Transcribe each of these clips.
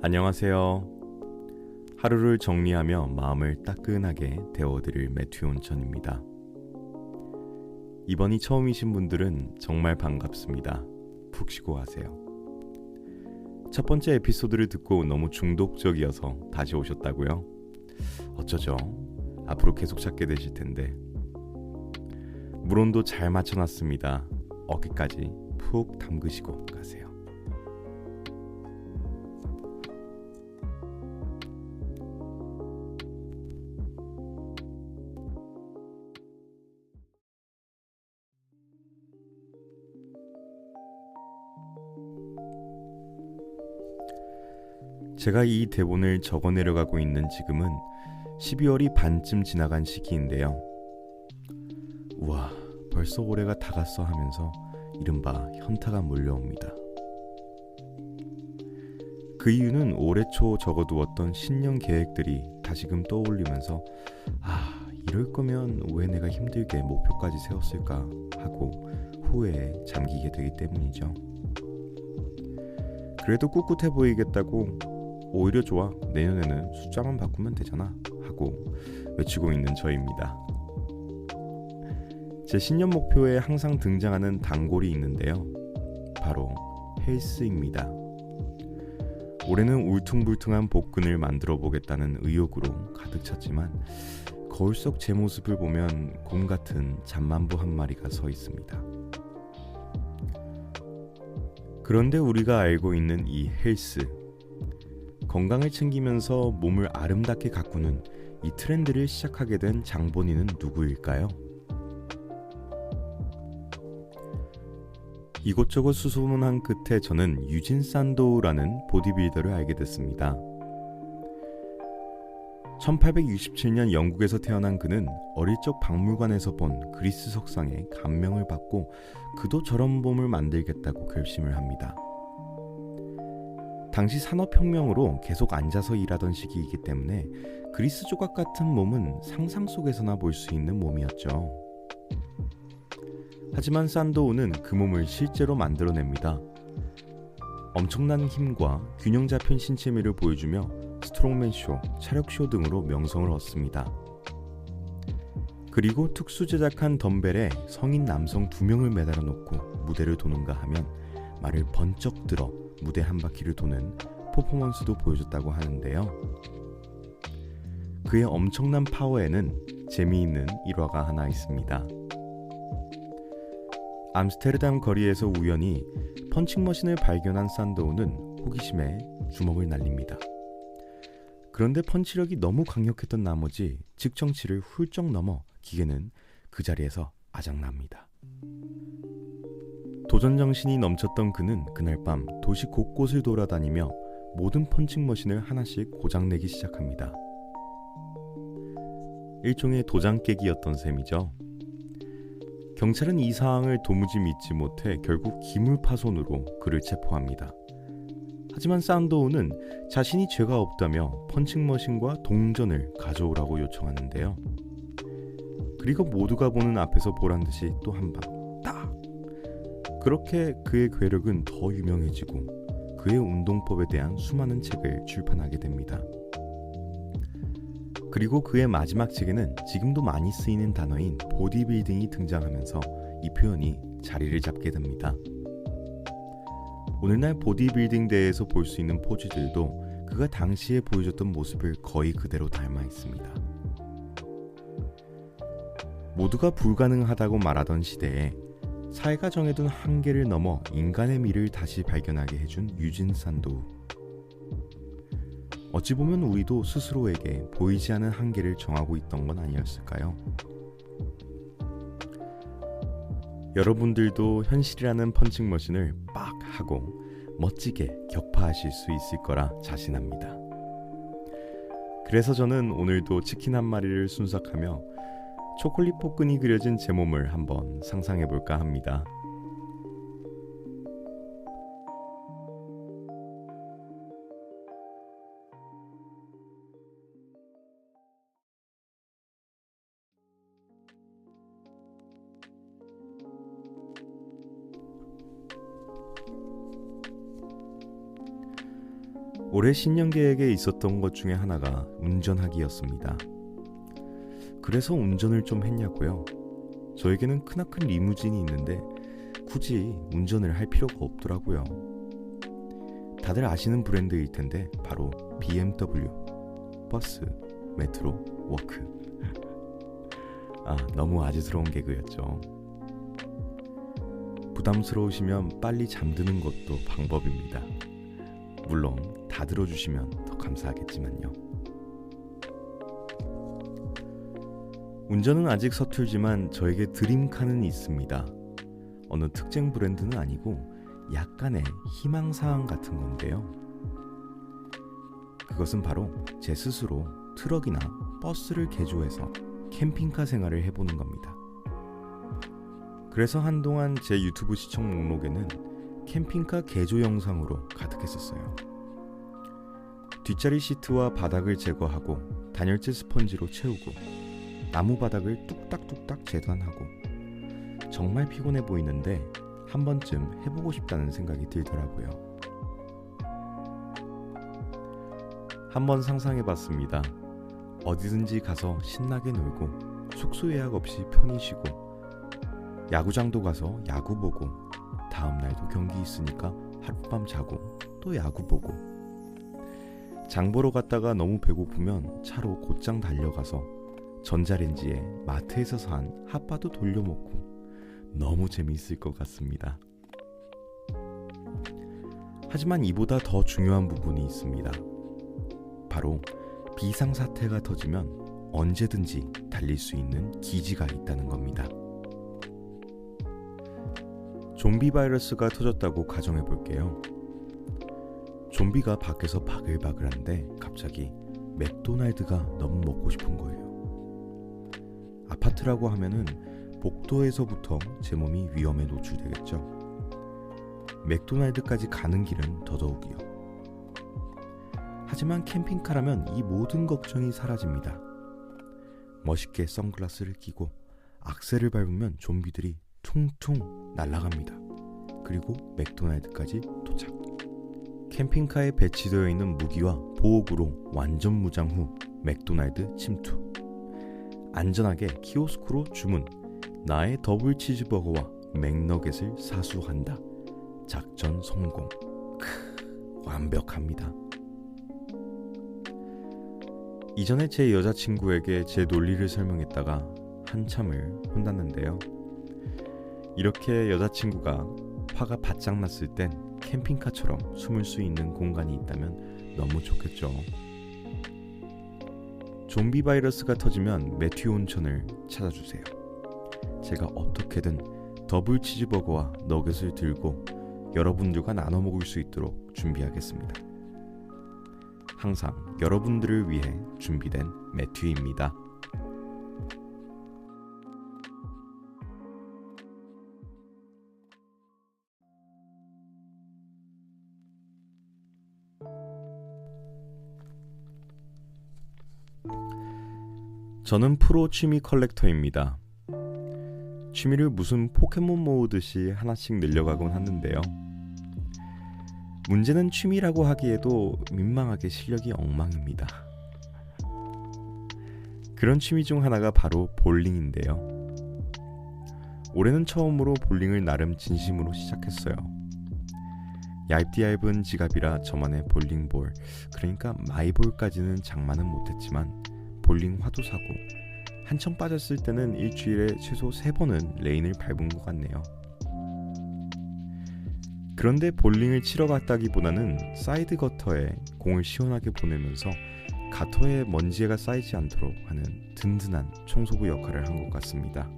안녕하세요. 하루를 정리하며 마음을 따끈하게 데워드릴 매튜 온천입니다. 이번이 처음이신 분들은 정말 반갑습니다. 푹 쉬고 가세요. 첫 번째 에피소드를 듣고 너무 중독적이어서 다시 오셨다고요? 어쩌죠? 앞으로 계속 찾게 되실 텐데. 물온도 잘 맞춰놨습니다. 어깨까지 푹 담그시고 가세요. 제가 이 대본을 적어 내려가고 있는 지금은 12월이 반쯤 지나간 시기인데요. 우와, 벌써 올해가 다 갔어 하면서 이른바 현타가 몰려옵니다. 그 이유는 올해 초 적어두었던 신년 계획들이 다시금 떠올리면서 이럴 거면 왜 내가 힘들게 목표까지 세웠을까 하고 후회에 잠기게 되기 때문이죠. 그래도 꿋꿋해 보이겠다고 오히려 좋아, 내년에는 숫자만 바꾸면 되잖아 하고 외치고 있는 저입니다. 제 신년 목표에 항상 등장하는 단골이 있는데요. 바로 헬스입니다. 올해는 울퉁불퉁한 복근을 만들어 보겠다는 의욕으로 가득 찼지만 거울 속 제 모습을 보면 곰 같은 잠만보 한 마리가 서 있습니다. 그런데 우리가 알고 있는 이 헬스, 건강을 챙기면서 몸을 아름답게 가꾸는 이 트렌드를 시작하게 된 장본인은 누구일까요? 이곳저곳 수소문한 끝에 저는 유진 산도우라는 보디빌더를 알게 됐습니다. 1867년 영국에서 태어난 그는 어릴 적 박물관에서 본 그리스 석상에 감명을 받고 그도 저런 몸을 만들겠다고 결심을 합니다. 당시 산업혁명으로 계속 앉아서 일하던 시기이기 때문에 그리스 조각 같은 몸은 상상 속에서나 볼 수 있는 몸이었죠. 하지만 산도우는 그 몸을 실제로 만들어냅니다. 엄청난 힘과 균형 잡힌 신체미를 보여주며 스트롱맨쇼, 차력쇼 등으로 명성을 얻습니다. 그리고 특수 제작한 덤벨에 성인 남성 2명을 매달아 놓고 무대를 도는가 하면 말을 번쩍 들어 무대 한 바퀴를 도는 퍼포먼스도 보여줬다고 하는데요. 그의 엄청난 파워에는 재미있는 일화가 하나 있습니다. 암스테르담 거리에서 우연히 펀칭머신을 발견한 산도우는 호기심에 주먹을 날립니다. 그런데 펀치력이 너무 강력했던 나머지 측정치를 훌쩍 넘어 기계는 그 자리에서 아작납니다. 도전정신이 넘쳤던 그는 그날 밤 도시 곳곳을 돌아다니며 모든 펀칭머신을 하나씩 고장내기 시작합니다. 일종의 도장 깨기였던 셈이죠. 경찰은 이 사항을 도무지 믿지 못해 결국 기물파손으로 그를 체포합니다. 하지만 산도우는 자신이 죄가 없다며 펀칭머신과 동전을 가져오라고 요청하는데요. 그리고 모두가 보는 앞에서 보란듯이 또 한 방 딱! 그렇게 그의 괴력은 더 유명해지고 그의 운동법에 대한 수많은 책을 출판하게 됩니다. 그리고 그의 마지막 책에는 지금도 많이 쓰이는 단어인 보디빌딩이 등장하면서 이 표현이 자리를 잡게 됩니다. 오늘날 보디빌딩 대회에서 볼 수 있는 포즈들도 그가 당시에 보여줬던 모습을 거의 그대로 닮아 있습니다. 모두가 불가능하다고 말하던 시대에 사회가 정해둔 한계를 넘어 인간의 미를 다시 발견하게 해준 유진 산도우. 어찌 보면 우리도 스스로에게 보이지 않는 한계를 정하고 있던 건 아니었을까요? 여러분들도 현실이라는 펀칭머신을 빡 하고 멋지게 격파하실 수 있을 거라 자신합니다. 그래서 저는 오늘도 치킨 한 마리를 순삭하며 초콜릿 복근이 그려진 제 몸을 한번 상상해볼까 합니다. 올해 신년 계획에 있었던 것 중에 하나가 운전하기였습니다. 그래서 운전을 좀 했냐고요? 저에게는 크나큰 리무진이 있는데 굳이 운전을 할 필요가 없더라고요. 다들 아시는 브랜드일 텐데 바로 BMW, 버스, 메트로, 워크. 너무 아재스러운 개그였죠. 부담스러우시면 빨리 잠드는 것도 방법입니다. 물론 다 들어주시면 더 감사하겠지만요. 운전은 아직 서툴지만 저에게 드림카는 있습니다. 어느 특정 브랜드는 아니고 약간의 희망사항 같은 건데요. 그것은 바로 제 스스로 트럭이나 버스를 개조해서 캠핑카 생활을 해보는 겁니다. 그래서 한동안 제 유튜브 시청 목록에는 캠핑카 개조 영상으로 가득했었어요. 뒷자리 시트와 바닥을 제거하고 단열재 스펀지로 채우고 나무 바닥을 뚝딱뚝딱 재단하고 정말 피곤해 보이는데 한 번쯤 해보고 싶다는 생각이 들더라고요. 한번 상상해봤습니다. 어디든지 가서 신나게 놀고 숙소 예약 없이 편히 쉬고 야구장도 가서 야구 보고 다음날도 경기 있으니까 하룻밤 자고 또 야구 보고 장 보러 갔다가 너무 배고프면 차로 곧장 달려가서 전자레인지에 마트에서 산 핫바도 돌려먹고 너무 재미있을 것 같습니다. 하지만 이보다 더 중요한 부분이 있습니다. 바로 비상사태가 터지면 언제든지 달릴 수 있는 기지가 있다는 겁니다. 좀비 바이러스가 터졌다고 가정해 볼게요. 좀비가 밖에서 바글바글한데 갑자기 맥도날드가 너무 먹고 싶은 거예요. 아파트라고 하면은 복도에서부터 제 몸이 위험에 노출되겠죠. 맥도날드까지 가는 길은 더더욱이요. 하지만 캠핑카라면 이 모든 걱정이 사라집니다. 멋있게 선글라스를 끼고 악셀을 밟으면 좀비들이 퉁퉁 날아갑니다. 그리고 맥도날드까지 도착. 캠핑카에 배치되어 있는 무기와 보호구로 완전 무장 후 맥도날드 침투. 안전하게 키오스크로 주문. 나의 더블 치즈버거와 맥너겟을 사수한다. 작전 성공. 완벽합니다. 이전에 제 여자친구에게 제 논리를 설명했다가 한참을 혼났는데요. 이렇게 여자친구가 화가 바짝 났을 땐 캠핑카처럼 숨을 수 있는 공간이 있다면 너무 좋겠죠. 좀비 바이러스가 터지면 매튜 온천을 찾아주세요. 제가 어떻게든 더블 치즈버거와 너겟을 들고 여러분들과 나눠 먹을 수 있도록 준비하겠습니다. 항상 여러분들을 위해 준비된 매튜입니다. 저는 프로 취미 컬렉터입니다. 취미를 무슨 포켓몬 모으듯이 하나씩 늘려가곤 하는데요. 문제는 취미라고 하기에도 민망하게 실력이 엉망입니다. 그런 취미 중 하나가 바로 볼링인데요. 올해는 처음으로 볼링을 나름 진심으로 시작했어요. 얇디얇은 지갑이라 저만의 볼링볼, 그러니까 마이볼까지는 장만은 못했지만 볼링화도 사고 한청 빠졌을 때는 일주일에 최소 3번은 레인을 밟은 것 같네요. 그런데 볼링을 치러 갔다기보다는 사이드 거터에 공을 시원하게 보내면서 가터에 먼지가 쌓이지 않도록 하는 든든한 청소부 역할을 한 것 같습니다.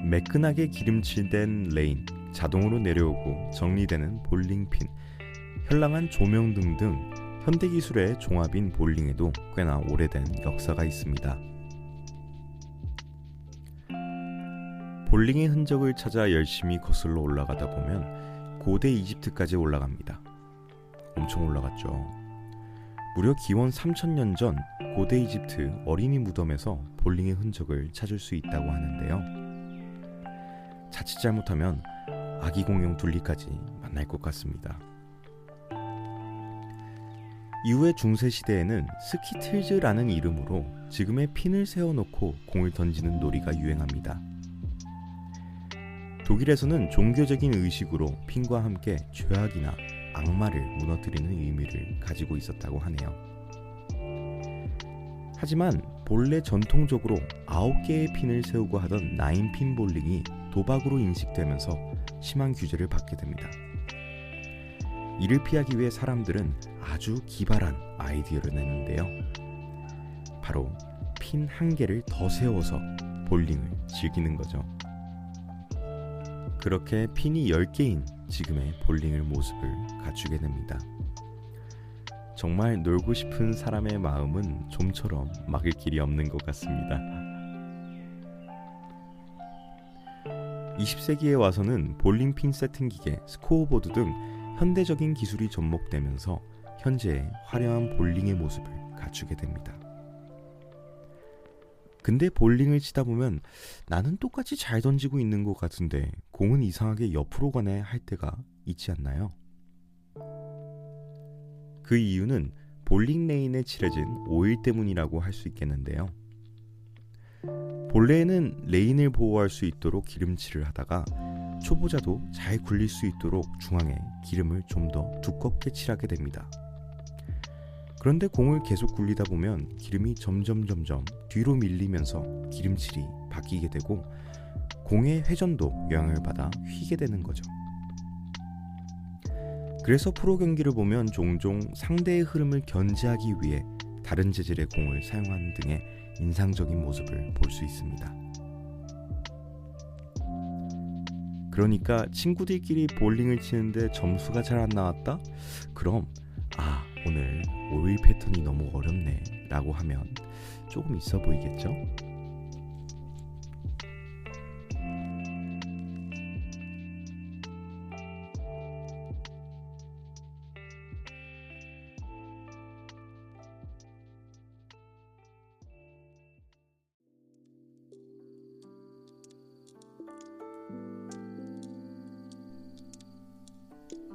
매끈하게 기름칠된 레인, 자동으로 내려오고 정리되는 볼링핀, 현랑한 조명 등등 현대기술의 종합인 볼링에도 꽤나 오래된 역사가 있습니다. 볼링의 흔적을 찾아 열심히 거슬러 올라가다 보면 고대 이집트까지 올라갑니다. 엄청 올라갔죠. 무려 기원 3000년 전 고대 이집트 어린이 무덤에서 볼링의 흔적을 찾을 수 있다고 하는데요. 자칫 잘못하면 아기 공룡 둘리까지 만날 것 같습니다. 이후에 중세시대에는 스키틀즈라는 이름으로 지금의 핀을 세워놓고 공을 던지는 놀이가 유행합니다. 독일에서는 종교적인 의식으로 핀과 함께 죄악이나 악마를 무너뜨리는 의미를 가지고 있었다고 하네요. 하지만 본래 전통적으로 9개의 핀을 세우고 하던 9핀 볼링이 도박으로 인식되면서 심한 규제를 받게 됩니다. 이를 피하기 위해 사람들은 아주 기발한 아이디어를 내는데요. 바로 핀 1개를 더 세워서 볼링을 즐기는 거죠. 그렇게 핀이 10개인 지금의 볼링의 모습을 갖추게 됩니다. 정말 놀고 싶은 사람의 마음은 좀처럼 막을 길이 없는 것 같습니다. 20세기에 와서는 볼링핀 세팅 기계, 스코어보드 등 현대적인 기술이 접목되면서 현재의 화려한 볼링의 모습을 갖추게 됩니다. 근데 볼링을 치다 보면 나는 똑같이 잘 던지고 있는 것 같은데 공은 이상하게 옆으로 가네 할 때가 있지 않나요? 그 이유는 볼링 레인에 칠해진 오일 때문이라고 할 수 있겠는데요. 본래에는 레인을 보호할 수 있도록 기름칠을 하다가 초보자도 잘 굴릴 수 있도록 중앙에 기름을 좀 더 두껍게 칠하게 됩니다. 그런데 공을 계속 굴리다 보면 기름이 점점 뒤로 밀리면서 기름칠이 바뀌게 되고 공의 회전도 영향을 받아 휘게 되는 거죠. 그래서 프로 경기를 보면 종종 상대의 흐름을 견제하기 위해 다른 재질의 공을 사용하는 등의 인상적인 모습을 볼 수 있습니다. 그러니까 친구들끼리 볼링을 치는데 점수가 잘 안 나왔다? 그럼 오늘 오일 패턴이 너무 어렵네 라고 하면 조금 있어 보이겠죠?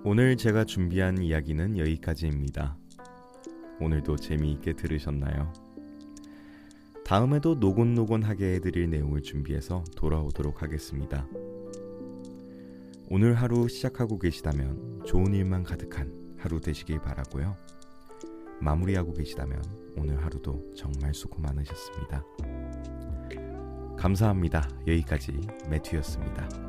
오늘 제가 준비한 이야기는 여기까지입니다. 오늘도 재미있게 들으셨나요? 다음에도 노곤노곤하게 해드릴 내용을 준비해서 돌아오도록 하겠습니다. 오늘 하루 시작하고 계시다면 좋은 일만 가득한 하루 되시길 바라고요. 마무리하고 계시다면 오늘 하루도 정말 수고 많으셨습니다. 감사합니다. 여기까지 매튜였습니다.